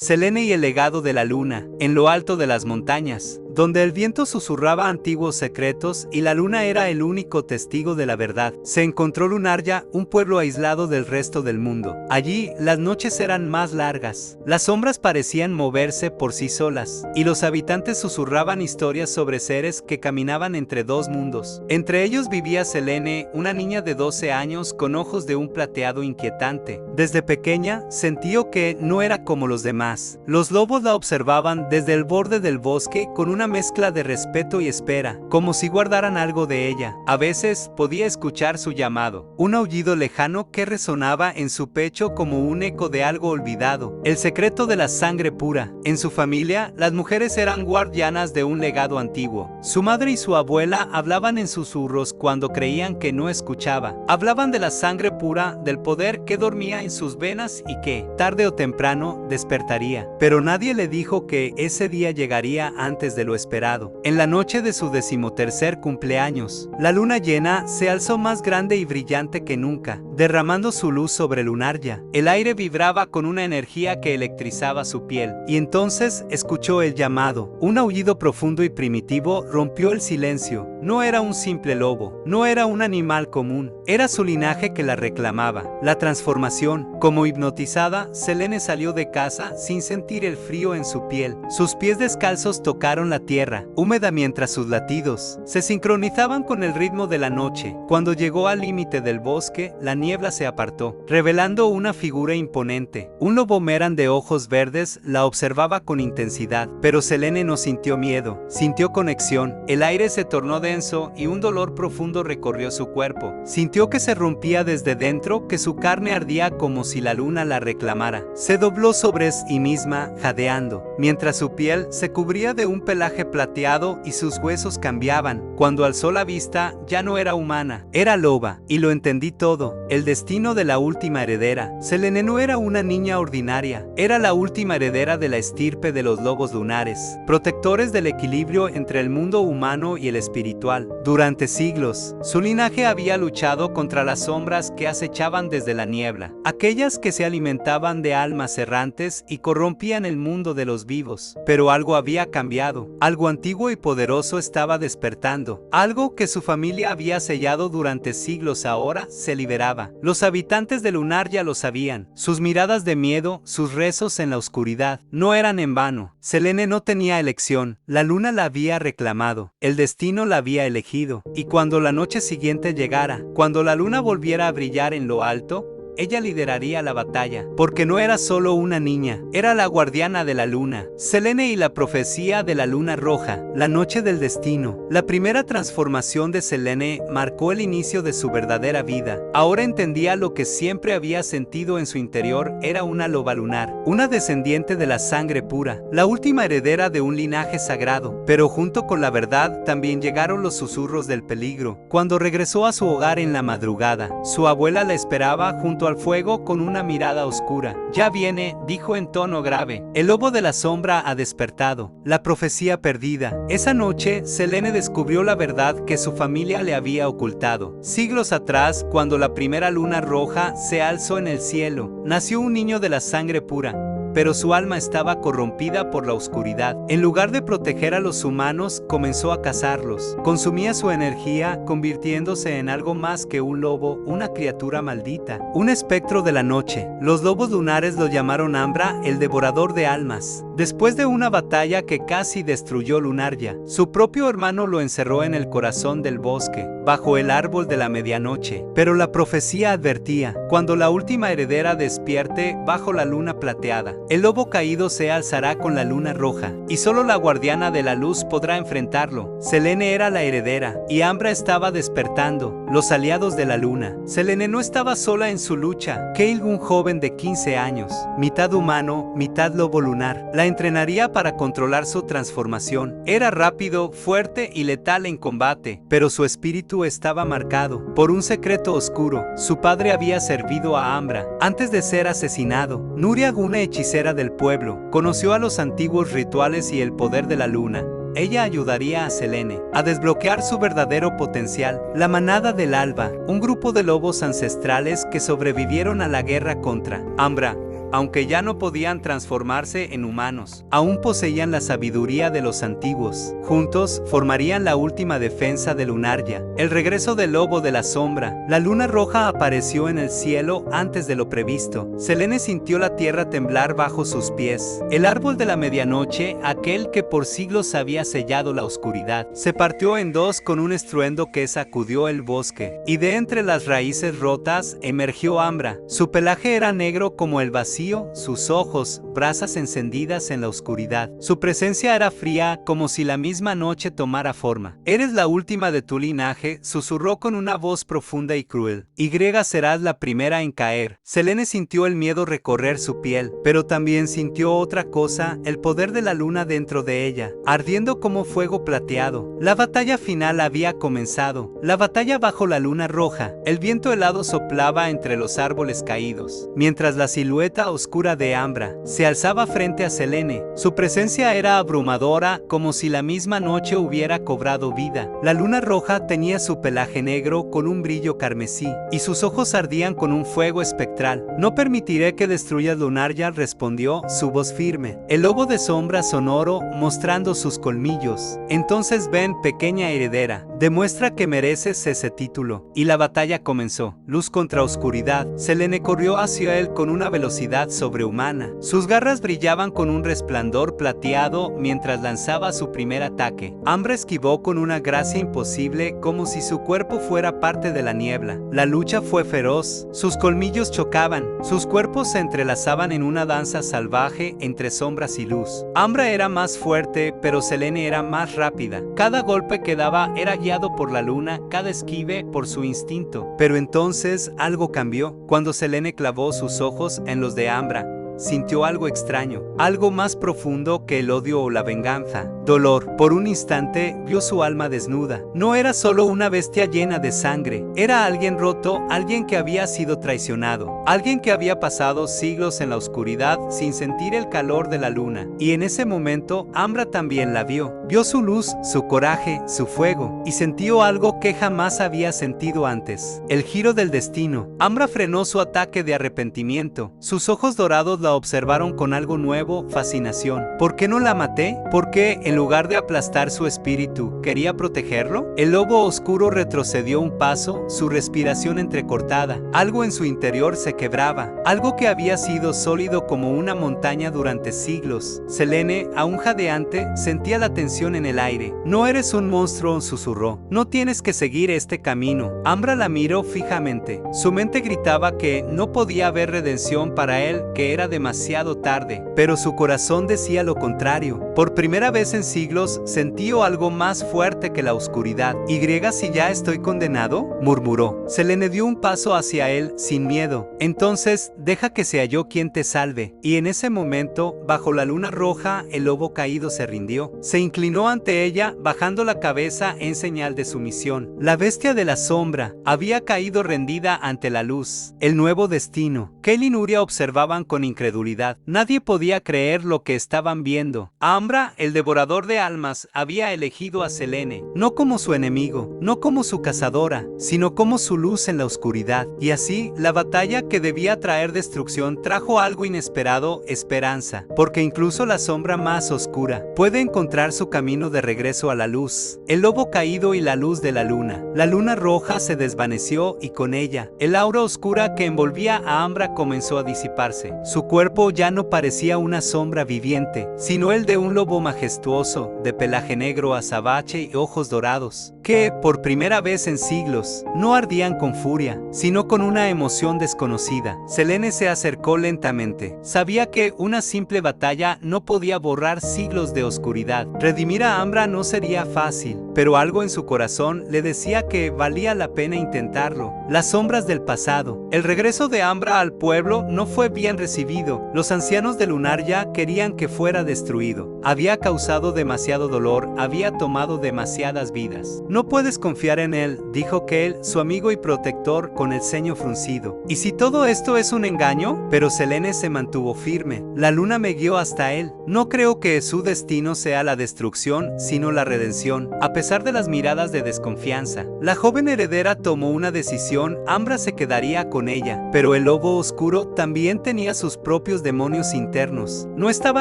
Selene y el legado de la luna, en lo alto de las montañas, donde el viento susurraba antiguos secretos y la luna era el único testigo de la verdad, se encontró Lunarya, un pueblo aislado del resto del mundo. Allí, las noches eran más largas, las sombras parecían moverse por sí solas, y los habitantes susurraban historias sobre seres que caminaban entre dos mundos. Entre ellos vivía Selene, una niña de 12 años con ojos de un plateado inquietante. Desde pequeña, sintió que no era como los demás. Los lobos la observaban desde el borde del bosque con una mezcla de respeto y espera, como si guardaran algo de ella. A veces podía escuchar su llamado, un aullido lejano que resonaba en su pecho como un eco de algo olvidado. El secreto de la sangre pura. En su familia, las mujeres eran guardianas de un legado antiguo. Su madre y su abuela hablaban en susurros cuando creían que no escuchaba. Hablaban de la sangre pura, del poder que dormía en sus venas y que, tarde o temprano, despertaría. Pero nadie le dijo que ese día llegaría antes de lo esperado. En la noche de su 13º cumpleaños, la luna llena se alzó más grande y brillante que nunca, derramando su luz sobre Lunarya. El aire vibraba con una energía que electrizaba su piel, y entonces escuchó el llamado. Un aullido profundo y primitivo rompió el silencio. No era un simple lobo, no era un animal común, era su linaje que la reclamaba. La transformación. Como hipnotizada, Selene salió de casa sin sentir el frío en su piel. Sus pies descalzos tocaron la tierra, húmeda mientras sus latidos se sincronizaban con el ritmo de la noche. Cuando llegó al límite del bosque, la niebla se apartó, revelando una figura imponente. Un lobo Meran de ojos verdes la observaba con intensidad, pero Selene no sintió miedo, sintió conexión. El aire se tornó denso y un dolor profundo recorrió su cuerpo. Sintió que se rompía desde dentro, que su carne ardía como si la luna la reclamara. Se dobló sobre sí misma, jadeando, mientras su piel se cubría de un pelaje plateado y sus huesos cambiaban. Cuando alzó la vista, ya no era humana, era loba, y lo entendí todo. El destino de la última heredera. Selene no era una niña ordinaria, era la última heredera de la estirpe de los lobos lunares, protectores del equilibrio entre el mundo humano y el espiritual. Durante siglos, su linaje había luchado contra las sombras que acechaban desde la niebla, aquellas que se alimentaban de almas errantes y corrompían el mundo de los vivos. Pero algo había cambiado, algo antiguo y poderoso estaba despertando, algo que su familia había sellado durante siglos ahora se liberaba. Los habitantes de Lunarya lo sabían, sus miradas de miedo, sus rezos en la oscuridad, no eran en vano. Selene no tenía elección, la luna la había reclamado, el destino la había elegido, y cuando la noche siguiente llegara, cuando la luna volviera a brillar en lo alto, ella lideraría la batalla, porque no era solo una niña, era la guardiana de la luna. Selene y la profecía de la luna roja, la noche del destino. La primera transformación de Selene marcó el inicio de su verdadera vida. Ahora entendía lo que siempre había sentido en su interior, era una loba lunar, una descendiente de la sangre pura, la última heredera de un linaje sagrado. Pero junto con la verdad también llegaron los susurros del peligro. Cuando regresó a su hogar en la madrugada, su abuela la esperaba junto al fuego con una mirada oscura. Ya viene, dijo en tono grave. El lobo de la sombra ha despertado. La profecía perdida. Esa noche, Selene descubrió la verdad que su familia le había ocultado. Siglos atrás, cuando la primera luna roja se alzó en el cielo, nació un niño de la sangre pura. Pero su alma estaba corrompida por la oscuridad. En lugar de proteger a los humanos, comenzó a cazarlos. Consumía su energía, convirtiéndose en algo más que un lobo, una criatura maldita, un espectro de la noche. Los lobos lunares lo llamaron Ambra, el devorador de almas. Después de una batalla que casi destruyó Lunarya, su propio hermano lo encerró en el corazón del bosque, bajo el árbol de la medianoche. Pero la profecía advertía, cuando la última heredera despierte bajo la luna plateada, el lobo caído se alzará con la luna roja, y solo la guardiana de la luz podrá enfrentarlo. Selene era la heredera, y Ambra estaba despertando, los aliados de la luna. Selene no estaba sola en su lucha. Kael, un joven de 15 años, mitad humano, mitad lobo lunar, la entrenaría para controlar su transformación. Era rápido, fuerte y letal en combate, pero su espíritu estaba marcado por un secreto oscuro. Su padre había servido a Ambra antes de ser asesinado. Nuria, una hechicera del pueblo, conoció a los antiguos rituales y el poder de la luna. Ella ayudaría a Selene a desbloquear su verdadero potencial. La manada del alba, un grupo de lobos ancestrales que sobrevivieron a la guerra contra Ambra, aunque ya no podían transformarse en humanos, aún poseían la sabiduría de los antiguos. Juntos, formarían la última defensa de Lunarya. El regreso del lobo de la sombra. La luna roja apareció en el cielo antes de lo previsto. Selene sintió la tierra temblar bajo sus pies. El árbol de la medianoche, aquel que por siglos había sellado la oscuridad, se partió en dos con un estruendo que sacudió el bosque, y de entre las raíces rotas emergió Ambra. Su pelaje era negro como el vacío, sus ojos, brasas encendidas en la oscuridad. Su presencia era fría, como si la misma noche tomara forma. «Eres la última de tu linaje», susurró con una voz profunda y cruel. «Y serás la primera en caer». Selene sintió el miedo recorrer su piel, pero también sintió otra cosa, el poder de la luna dentro de ella, ardiendo como fuego plateado. La batalla final había comenzado, la batalla bajo la luna roja. El viento helado soplaba entre los árboles caídos, mientras la silueta oscura de Ambra se alzaba frente a Selene. Su presencia era abrumadora, como si la misma noche hubiera cobrado vida. La luna roja tenía su pelaje negro con un brillo carmesí, y sus ojos ardían con un fuego espectral. «No permitiré que destruyas Lunarya», respondió, su voz firme. El lobo de sombra sonoro, mostrando sus colmillos. «Entonces ven, pequeña heredera, demuestra que mereces ese título». Y la batalla comenzó. Luz contra oscuridad. Selene corrió hacia él con una velocidad sobrehumana. Sus garras brillaban con un resplandor plateado mientras lanzaba su primer ataque. Ambra esquivó con una gracia imposible, como si su cuerpo fuera parte de la niebla. La lucha fue feroz. Sus colmillos chocaban. Sus cuerpos se entrelazaban en una danza salvaje entre sombras y luz. Ambra era más fuerte, pero Selene era más rápida. Cada golpe que daba era guiado por la luna, cada esquive por su instinto. Pero entonces algo cambió. Cuando Selene clavó sus ojos en los de Ambra, sintió algo extraño, algo más profundo que el odio o la venganza. Dolor. Por un instante, vio su alma desnuda. No era solo una bestia llena de sangre, era alguien roto, alguien que había sido traicionado, alguien que había pasado siglos en la oscuridad sin sentir el calor de la luna. Y en ese momento, Ambra también la vio. Vio su luz, su coraje, su fuego, y sintió algo que jamás había sentido antes. El giro del destino. Ambra frenó su ataque de arrepentimiento. Sus ojos dorados la observaron con algo nuevo, fascinación. ¿Por qué no la maté? ¿Por qué, en lugar de aplastar su espíritu, quería protegerlo? El lobo oscuro retrocedió un paso, su respiración entrecortada. Algo en su interior se quebraba, algo que había sido sólido como una montaña durante siglos. Selene, aún jadeante, sentía la tensión en el aire. «No eres un monstruo», susurró. «No tienes que seguir este camino». Ambra la miró fijamente. Su mente gritaba que no podía haber redención para él, que era demasiado tarde, pero su corazón decía lo contrario. Por primera vez en siglos, sintió algo más fuerte que la oscuridad. «¿Y si ya estoy condenado?», murmuró. Selene dio un paso hacia él, sin miedo. «Entonces, deja que sea yo quien te salve». Y en ese momento, bajo la luna roja, el lobo caído se rindió. Se inclinó ante ella, bajando la cabeza en señal de sumisión. La bestia de la sombra había caído rendida ante la luz. El nuevo destino. Kale y Nuria observaban con incredulidad. Nadie podía creer lo que estaban viendo. Ambra, el devorador de almas, había elegido a Selene, no como su enemigo, no como su cazadora, sino como su luz en la oscuridad. Y así, la batalla que debía traer destrucción trajo algo inesperado: esperanza. Porque incluso la sombra más oscura puede encontrar su camino de regreso a la luz. El lobo caído y la luz de la luna. La luna roja se desvaneció y con ella, el aura oscura que envolvía a Ambra comenzó a disiparse. Su cuerpo ya no parecía una sombra viviente, sino el de un lobo majestuoso, de pelaje negro azabache y ojos dorados, que, por primera vez en siglos, no ardían con furia, sino con una emoción desconocida. Selene se acercó lentamente. Sabía que una simple batalla no podía borrar siglos de oscuridad. Redimir a Ambra no sería fácil, pero algo en su corazón le decía que valía la pena intentarlo. Las sombras del pasado. El regreso de Ambra al pueblo no fue bien recibido. Los ancianos de Lunarya querían que fuera destruido. Había causado demasiado dolor, había tomado demasiadas vidas. «No puedes confiar en él», dijo Kale, su amigo y protector, con el ceño fruncido. «¿Y si todo esto es un engaño?». Pero Selene se mantuvo firme. «La luna me guió hasta él. No creo que su destino sea la destrucción, sino la redención». A pesar de las miradas de desconfianza, la joven heredera tomó una decisión. Ambra se quedaría con ella, pero el lobo oscuro también tenía sus propios propios demonios internos. No estaba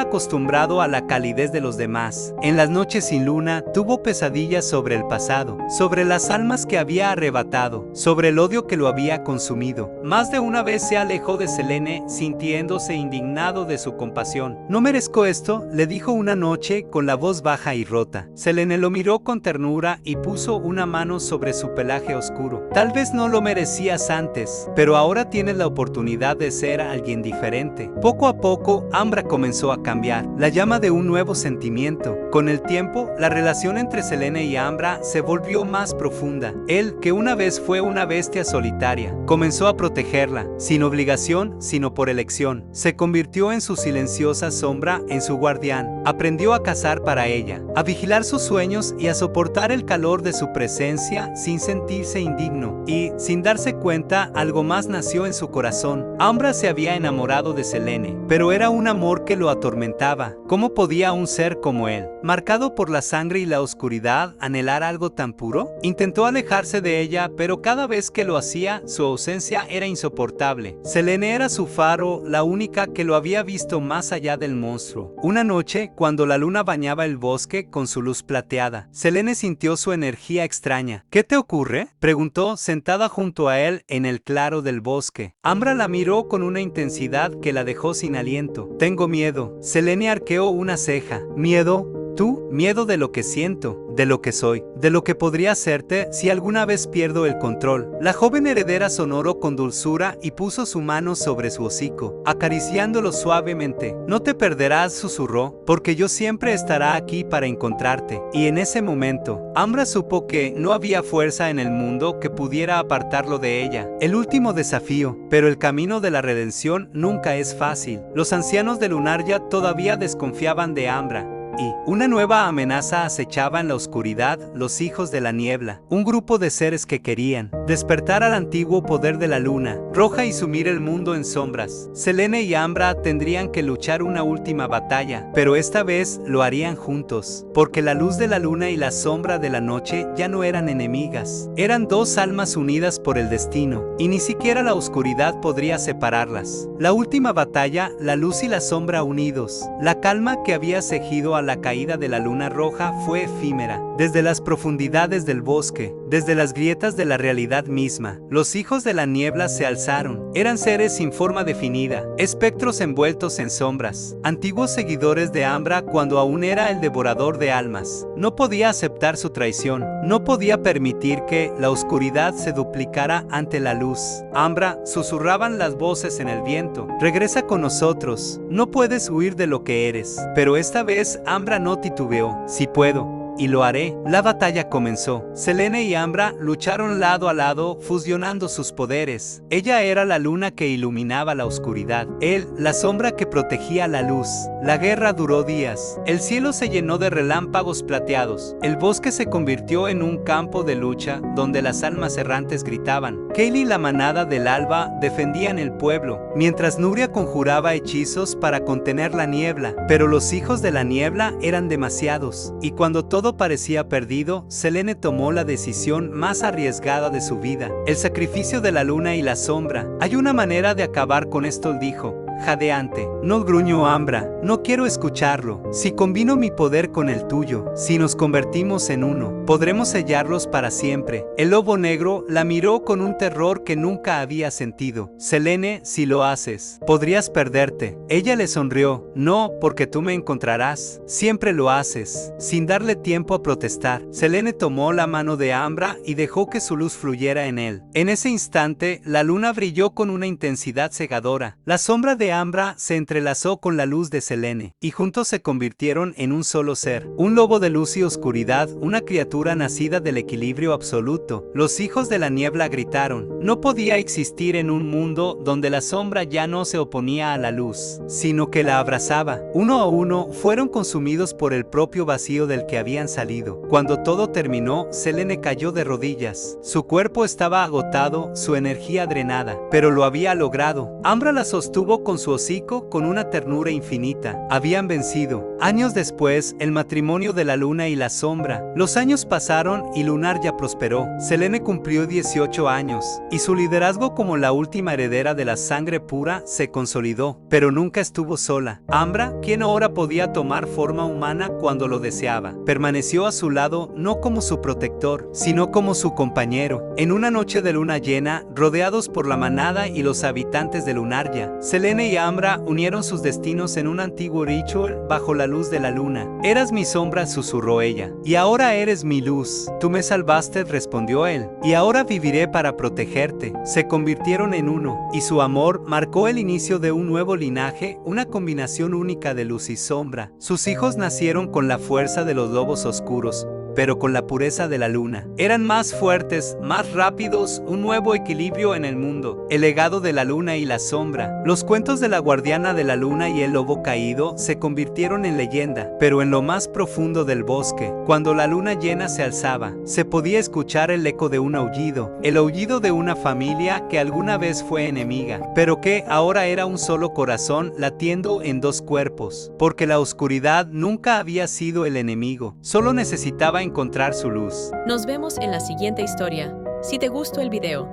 acostumbrado a la calidez de los demás. En las noches sin luna, tuvo pesadillas sobre el pasado, sobre las almas que había arrebatado, sobre el odio que lo había consumido. Más de una vez se alejó de Selene, sintiéndose indignado de su compasión. «No merezco esto», le dijo una noche con la voz baja y rota. Selene lo miró con ternura y puso una mano sobre su pelaje oscuro. «Tal vez no lo merecías antes, pero ahora tienes la oportunidad de ser alguien diferente». Poco a poco, Ambra comenzó a cambiar, la llama de un nuevo sentimiento. Con el tiempo, la relación entre Selene y Ambra se volvió más profunda. Él, que una vez fue una bestia solitaria, comenzó a protegerla, sin obligación, sino por elección. Se convirtió en su silenciosa sombra, en su guardián. Aprendió a cazar para ella, a vigilar sus sueños y a soportar el calor de su presencia sin sentirse indigno. Y, sin darse cuenta, algo más nació en su corazón. Ambra se había enamorado de Selene, pero era un amor que lo atormentaba. ¿Cómo podía un ser como él, marcado por la sangre y la oscuridad, anhelar algo tan puro? Intentó alejarse de ella, pero cada vez que lo hacía, su ausencia era insoportable. Selene era su faro, la única que lo había visto más allá del monstruo. Una noche, cuando la luna bañaba el bosque con su luz plateada, Selene sintió su energía extraña. «¿Qué te ocurre?», preguntó, sentada junto a él en el claro del bosque. Ambra la miró con una intensidad que la dejó sin aliento. «Tengo miedo». Selene arqueó una ceja. «¿Miedo? ¿Tú? Miedo de lo que siento, de lo que soy, de lo que podría hacerte si alguna vez pierdo el control». La joven heredera sonró con dulzura y puso su mano sobre su hocico, acariciándolo suavemente. «No te perderás», susurró, «porque yo siempre estaré aquí para encontrarte». Y en ese momento, Ambra supo que no había fuerza en el mundo que pudiera apartarlo de ella. El último desafío, pero el camino de la redención nunca es fácil. Los ancianos de Lunarya todavía desconfiaban de Ambra. Y una nueva amenaza acechaba en la oscuridad. Los hijos de la niebla, un grupo de seres que querían despertar al antiguo poder de la luna roja y sumir el mundo en sombras. Selene y Ambra tendrían que luchar una última batalla, pero esta vez lo harían juntos, porque la luz de la luna y la sombra de la noche ya no eran enemigas. Eran dos almas unidas por el destino, y ni siquiera la oscuridad podría separarlas. La última batalla, la luz y la sombra unidos. La calma que había cejido a la caída de la luna roja fue efímera. Desde las profundidades del bosque, desde las grietas de la realidad misma, los hijos de la niebla se alzaron. Eran seres sin forma definida, espectros envueltos en sombras, antiguos seguidores de Ambra cuando aún era el devorador de almas. No podía aceptar su traición, no podía permitir que la oscuridad se duplicara ante la luz. «Ambra», susurraban las voces en el viento, «regresa con nosotros, no puedes huir de lo que eres». Pero esta vez Ambra no titubeó. «Sí puedo, y lo haré». La batalla comenzó. Selene y Ambra lucharon lado a lado, fusionando sus poderes. Ella era la luna que iluminaba la oscuridad, él, la sombra que protegía la luz. La guerra duró días. El cielo se llenó de relámpagos plateados. El bosque se convirtió en un campo de lucha, donde las almas errantes gritaban. Kaylee y la manada del alba defendían el pueblo, mientras Nuria conjuraba hechizos para contener la niebla. Pero los hijos de la niebla eran demasiados, y cuando todo parecía perdido, Selene tomó la decisión más arriesgada de su vida, el sacrificio de la luna y la sombra. «Hay una manera de acabar con esto», dijo, jadeante. «No», gruñó Ambra, «no quiero escucharlo. Si combino mi poder con el tuyo, si nos convertimos en uno, podremos sellarlos para siempre». El lobo negro la miró con un terror que nunca había sentido. «Selene, si lo haces, podrías perderte». Ella le sonrió. «No, porque tú me encontrarás. Siempre lo haces». Sin darle tiempo a protestar, Selene tomó la mano de Ambra y dejó que su luz fluyera en él. En ese instante, la luna brilló con una intensidad cegadora. La sombra de Ambra se entrelazó con la luz de Selene, y juntos se convirtieron en un solo ser. Un lobo de luz y oscuridad, una criatura nacida del equilibrio absoluto. Los hijos de la niebla gritaron. No podía existir en un mundo donde la sombra ya no se oponía a la luz, sino que la abrazaba. Uno a uno fueron consumidos por el propio vacío del que habían salido. Cuando todo terminó, Selene cayó de rodillas. Su cuerpo estaba agotado, su energía drenada, pero lo había logrado. Ambra la sostuvo con su hocico con una ternura infinita. Habían vencido. Años después, el matrimonio de la luna y la sombra. Los años pasaron y Lunarya prosperó. Selene cumplió 18 años, y su liderazgo como la última heredera de la sangre pura se consolidó, pero nunca estuvo sola. Ambra, quien ahora podía tomar forma humana cuando lo deseaba, permaneció a su lado no como su protector, sino como su compañero. En una noche de luna llena, rodeados por la manada y los habitantes de Lunarya, Selene y Ambra unieron sus destinos en un antiguo ritual bajo la luz de la luna. Eras mi sombra, susurró ella, y ahora eres mi luz. Tú me salvaste, respondió él, y ahora viviré para protegerte. Se convirtieron en uno, y su amor marcó el inicio de un nuevo linaje, una combinación única de luz y sombra. Sus hijos nacieron con la fuerza de los lobos oscuros, pero con la pureza de la luna. Eran más fuertes, más rápidos, un nuevo equilibrio en el mundo. El legado de la luna y la sombra. Los cuentos de la guardiana de la luna y el lobo caído se convirtieron en leyenda, pero en lo más profundo del bosque, cuando la luna llena se alzaba, se podía escuchar el eco de un aullido, el aullido de una familia que alguna vez fue enemiga, pero que ahora era un solo corazón latiendo en dos cuerpos, porque la oscuridad nunca había sido el enemigo, solo necesitaba encontrar su luz. Nos vemos en la siguiente historia. Si te gustó el video,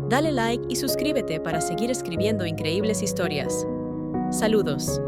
dale like y suscríbete para seguir escribiendo increíbles historias. Saludos.